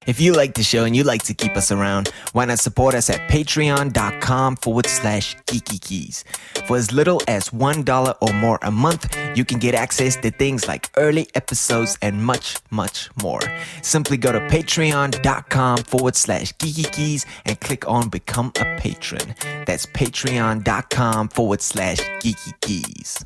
If you like the show and you like to keep us around, why not support us at patreon.com/Geekykeys. For as little as $1 or more a month, you can get access to things like early episodes and much, much more. Simply go to patreon.com/Geekykeys and click on Become a Patron. That's patreon.com/Geekykeys.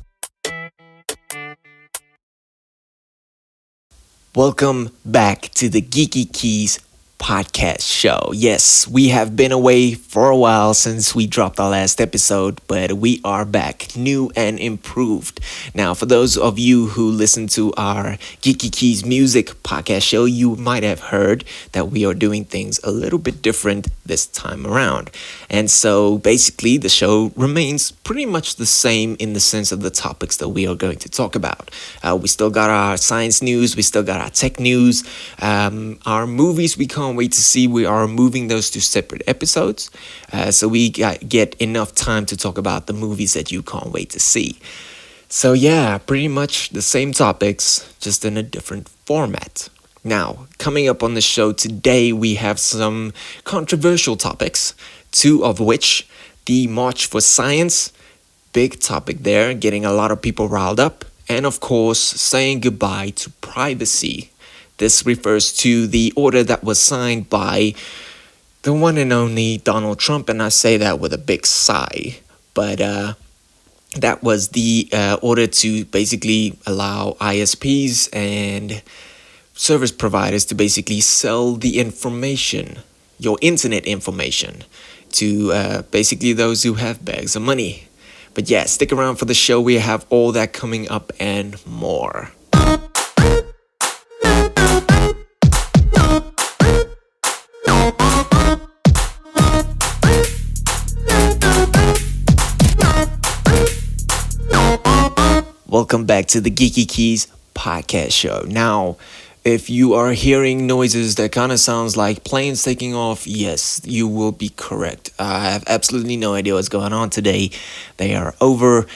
Welcome back to the Geekykeys podcast show. Yes, we have been away for a while since we dropped our last episode, but we are back, new and improved. Now, for those of you who listen to our Geekykeys music podcast show, you might have heard that we are doing things a little bit different this time around. And so basically the show remains pretty much the same in the sense of the topics that we are going to talk about. We still got our science news, we still got our tech news, our movies we can't wait to see. We are moving those to separate episodes, so we get enough time to talk about the movies that you can't wait to see. So yeah, pretty much the same topics, just in a different format. Now, coming up on the show today, we have some controversial topics, two of which, the March for Science, big topic there, getting a lot of people riled up, and of course, saying goodbye to privacy. This refers to the order that was signed by the one and only Donald Trump, and I say that with a big sigh. But that was the order to basically allow ISPs and service providers to basically sell the information, your internet information, to basically those who have bags of money. But yeah, stick around for the show. We have all that coming up and more. Welcome back to the Geekykeys podcast show. Now, if you are hearing noises that kind of sounds like planes taking off, yes, you will be correct. I have absolutely no idea what's going on today. They are over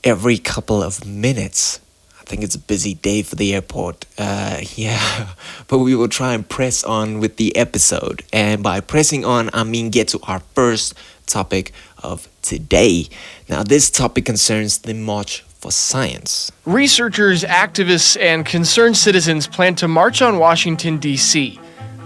every couple of minutes. I think it's a busy day for the airport. But we will try and press on with the episode. And by pressing on, I mean get to our first topic of today. Now, this topic concerns the March for Science. Researchers, activists, and concerned citizens plan to march on Washington, D.C.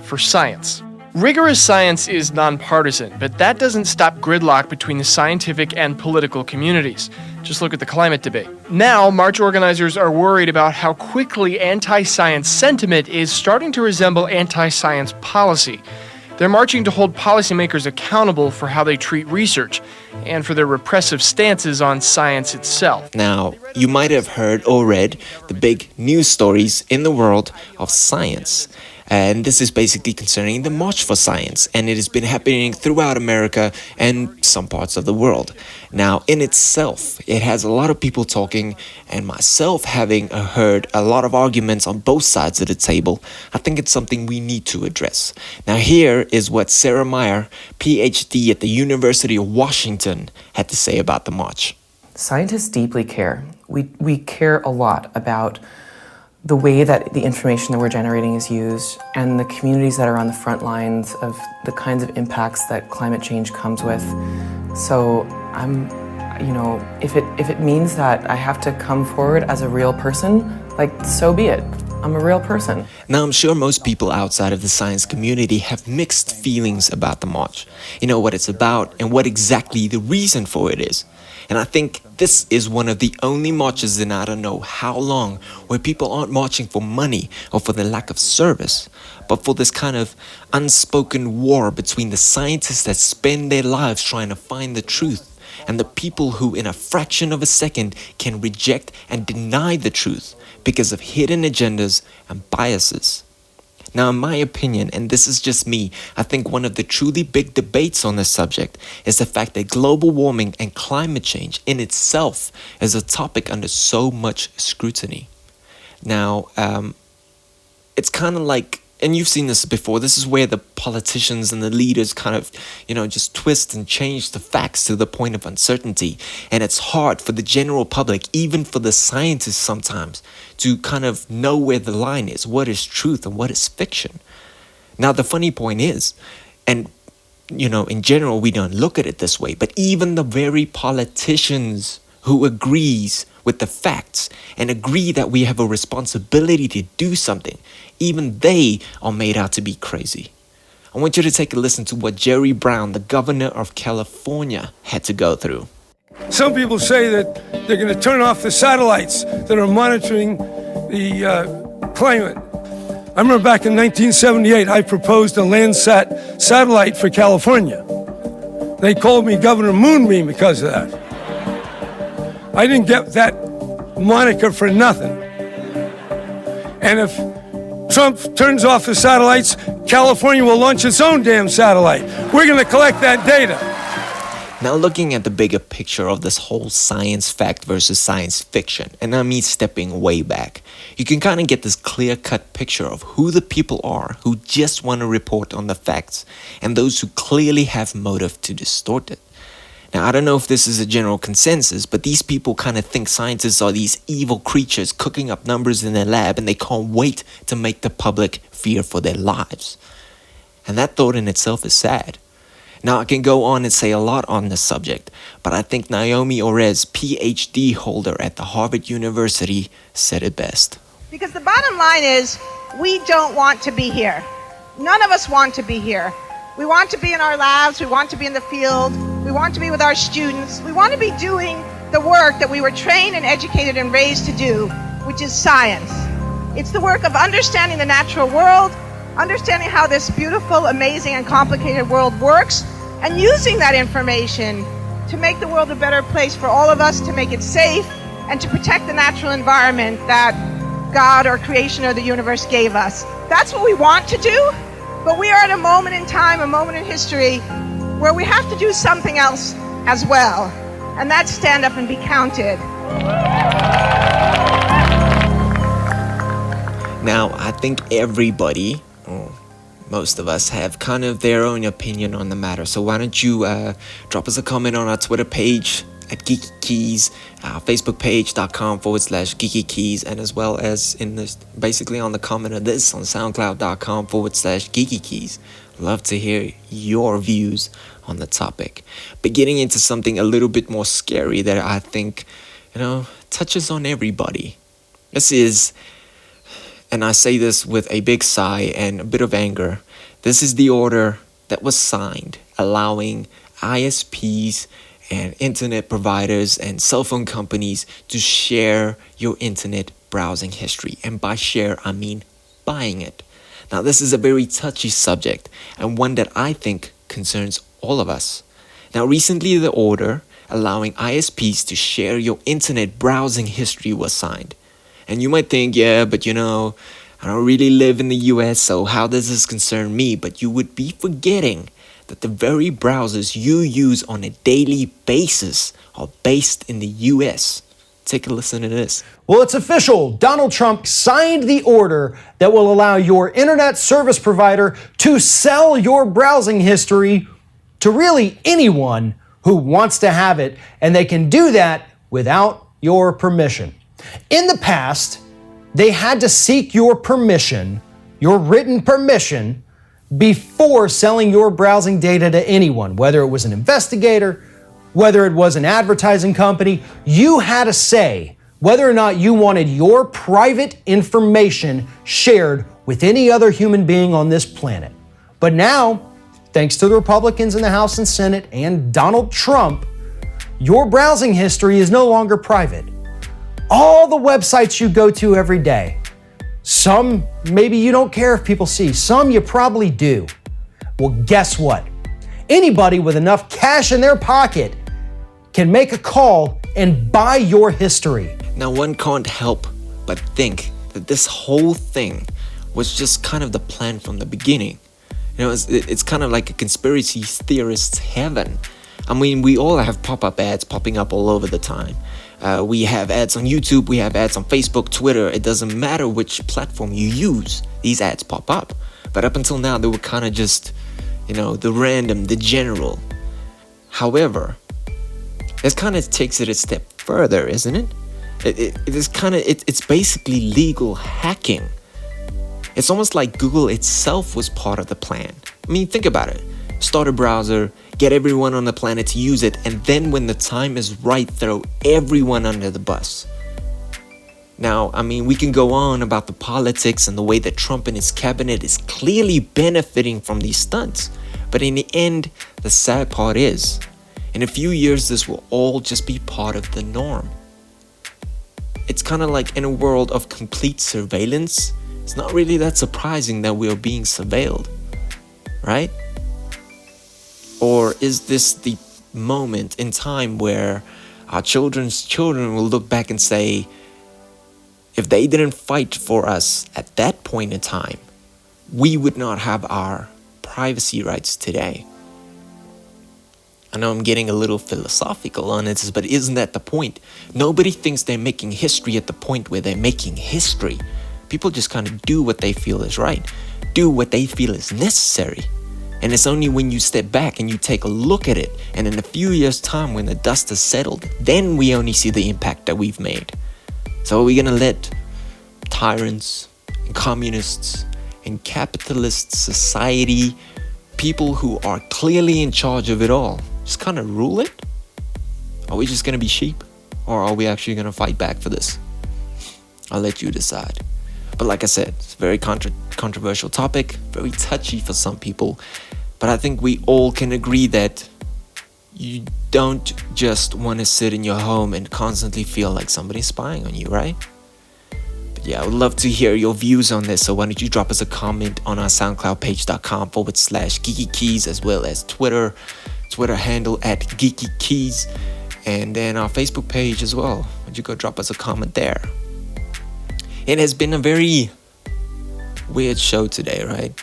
for science. Rigorous science is nonpartisan, but that doesn't stop gridlock between the scientific and political communities. Just look at the climate debate. Now, march organizers are worried about how quickly anti-science sentiment is starting to resemble anti-science policy. They're marching to hold policymakers accountable for how they treat research and for their repressive stances on science itself. Now, you might have heard or read the big news stories in the world of science. And this is basically concerning the March for Science, and it has been happening throughout America and some parts of the world. Now, in itself, it has a lot of people talking, and myself having heard a lot of arguments on both sides of the table. I think it's something we need to address. Now, here is what Sarah Meyer, PhD at the University of Washington, had to say about the march. Scientists deeply care. We care a lot about the way that the information that we're generating is used and the communities that are on the front lines of the kinds of impacts that climate change comes with. So if it means that I have to come forward as a real person, so be it. I'm a real person. Now, I'm sure most people outside of the science community have mixed feelings about the march. You know what it's about and what exactly the reason for it is. And I think this is one of the only marches in I don't know how long where people aren't marching for money or for the lack of service, but for this kind of unspoken war between the scientists that spend their lives trying to find the truth and the people who in a fraction of a second can reject and deny the truth because of hidden agendas and biases. Now, in my opinion, and this is just me, I think one of the truly big debates on this subject is the fact that global warming and climate change in itself is a topic under so much scrutiny. Now, it's kind of like, and you've seen this before, this is where the politicians and the leaders kind of, just twist and change the facts to the point of uncertainty. And it's hard for the general public, even for the scientists sometimes, to kind of know where the line is, what is truth and what is fiction. Now, the funny point is, and in general, we don't look at it this way, but even the very politicians who agrees with the facts and agree that we have a responsibility to do something, even they are made out to be crazy. I want you to take a listen to what Jerry Brown, the governor of California, had to go through. Some people say that they're going to turn off the satellites that are monitoring the climate. I remember back in 1978, I proposed a Landsat satellite for California. They called me Governor Moonbeam because of that. I didn't get that moniker for nothing. And if Trump turns off the satellites, California will launch its own damn satellite. We're going to collect that data. Now, looking at the bigger picture of this whole science fact versus science fiction, and I mean stepping way back, you can kind of get this clear-cut picture of who the people are who just want to report on the facts and those who clearly have motive to distort it. Now, I don't know if this is a general consensus, but these people kind of think scientists are these evil creatures cooking up numbers in their lab, and they can't wait to make the public fear for their lives. And that thought in itself is sad. Now, I can go on and say a lot on this subject, but I think Naomi Orez, PhD holder at the Harvard University, said it best. Because the bottom line is, we don't want to be here. None of us want to be here. We want to be in our labs, we want to be in the field, we want to be with our students, we want to be doing the work that we were trained and educated and raised to do, which is science. It's the work of understanding the natural world, understanding how this beautiful, amazing, and complicated world works, and using that information to make the world a better place for all of us, to make it safe, and to protect the natural environment that God or creation or the universe gave us. That's what we want to do, but we are at a moment in time, a moment in history, where we have to do something else as well, and that's stand up and be counted. Now, I think everybody, most of us, have kind of their own opinion on the matter. So why don't you drop us a comment on our Twitter page at Geekykeys, our Facebook page.com/Geekykeys, and as well as basically on the comment of this on SoundCloud.com/Geekykeys. Love to hear your views on the topic. But getting into something a little bit more scary that I think, touches on everybody. This is, and I say this with a big sigh and a bit of anger, this is the order that was signed allowing ISPs and internet providers and cell phone companies to share your internet browsing history. And by share, I mean buying it. Now, this is a very touchy subject and one that I think concerns all of us. Now, recently the order allowing ISPs to share your internet browsing history was signed. And you might think, yeah, but I don't really live in the US, so how does this concern me? But you would be forgetting that the very browsers you use on a daily basis are based in the US. Take a listen to this. Well, it's official. Donald Trump signed the order that will allow your internet service provider to sell your browsing history to really anyone who wants to have it, and they can do that without your permission. In the past, they had to seek your permission, your written permission, before selling your browsing data to anyone, whether it was an investigator, whether it was an advertising company. You had a say whether or not you wanted your private information shared with any other human being on this planet. But now, thanks to the Republicans in the House and Senate and Donald Trump, your browsing history is no longer private. All the websites you go to every day, some maybe you don't care if people see, some you probably do. Well, guess what? Anybody with enough cash in their pocket can make a call and buy your history. Now, one can't help but think that this whole thing was just kind of the plan from the beginning. It's kind of like a conspiracy theorist's heaven. I mean, we all have pop-up ads popping up all over the time. We have ads on YouTube, we have ads on Facebook, Twitter. It doesn't matter which platform you use, these ads pop up. But up until now, they were kind of just, the random, the general. However, this kind of takes it a step further, isn't it? It's basically legal hacking. It's almost like Google itself was part of the plan. I mean, think about it. Start a browser, get everyone on the planet to use it, and then when the time is right, throw everyone under the bus. Now, I mean, we can go on about the politics and the way that Trump and his cabinet is clearly benefiting from these stunts. But in the end, the sad part is, in a few years, this will all just be part of the norm. It's kind of like in a world of complete surveillance, it's not really that surprising that we are being surveilled, right? Or is this the moment in time where our children's children will look back and say, if they didn't fight for us at that point in time, we would not have our privacy rights today? I know I'm getting a little philosophical on this, but isn't that the point? Nobody thinks they're making history at the point where they're making history. People just kind of do what they feel is right, do what they feel is necessary. And it's only when you step back and you take a look at it, and in a few years' time when the dust has settled, then we only see the impact that we've made. So are we gonna let tyrants and communists and capitalist society, people who are clearly in charge of it all, just kind of rule it? Are we just gonna be sheep? Or are we actually gonna fight back for this? I'll let you decide. But like I said, it's a very controversial topic, very touchy for some people. But I think we all can agree that you don't just want to sit in your home and constantly feel like somebody's spying on you, right? But yeah, I would love to hear your views on this. So why don't you drop us a comment on our SoundCloud page.com/Geekykeys, as well as Twitter handle at Geekykeys, and then our Facebook page as well. Why don't you go drop us a comment there? It has been a very weird show today, right?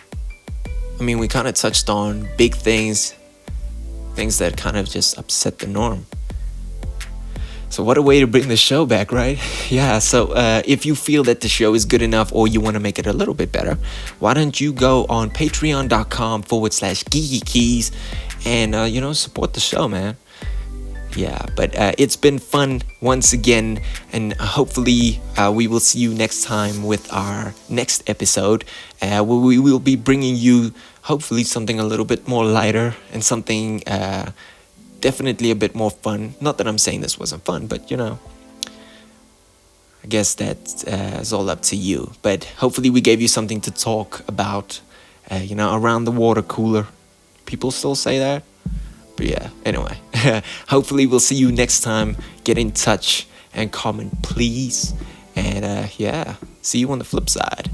I mean, we kind of touched on big things that kind of just upset the norm. So what a way to bring the show back, right? Yeah, so if you feel that the show is good enough or you want to make it a little bit better, why don't you go on patreon.com/Geekykeys and, support the show, man. Yeah, but it's been fun once again, and hopefully we will see you next time with our next episode. We will be bringing you hopefully something a little bit more lighter and something definitely a bit more fun. Not that I'm saying this wasn't fun, but I guess that is all up to you. But hopefully we gave you something to talk about, around the water cooler. People still say that? But yeah, anyway, hopefully we'll see you next time. Get in touch and comment, please. And see you on the flip side.